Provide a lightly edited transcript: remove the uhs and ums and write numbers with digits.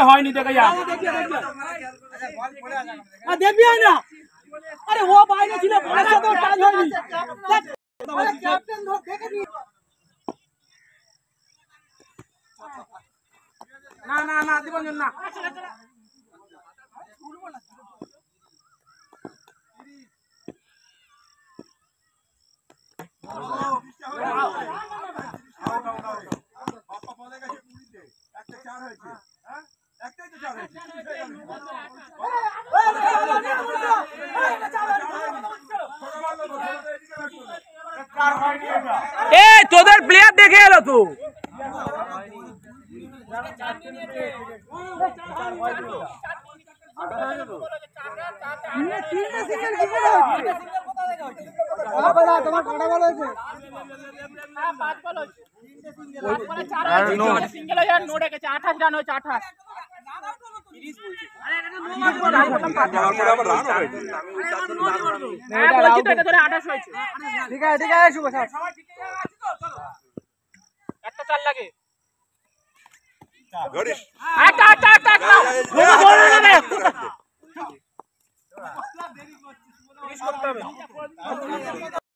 হয়নি দেখে যা দেখবি না আরে ও বাইরে ছিল বলের সাথে কাজ হয়নি ক্যাপ্টেন ধর দেখে নি না না না দিবন না তোদের প্লেয়ার দেখে এলো তো তোমার কটা বল হয়েছে সিঙ্গেল হয়ে নো রেখেছে 28 রান হয়েছে 28 ঠিক আছে ঠিক আছে শুভ স্যার একটা চার লাগে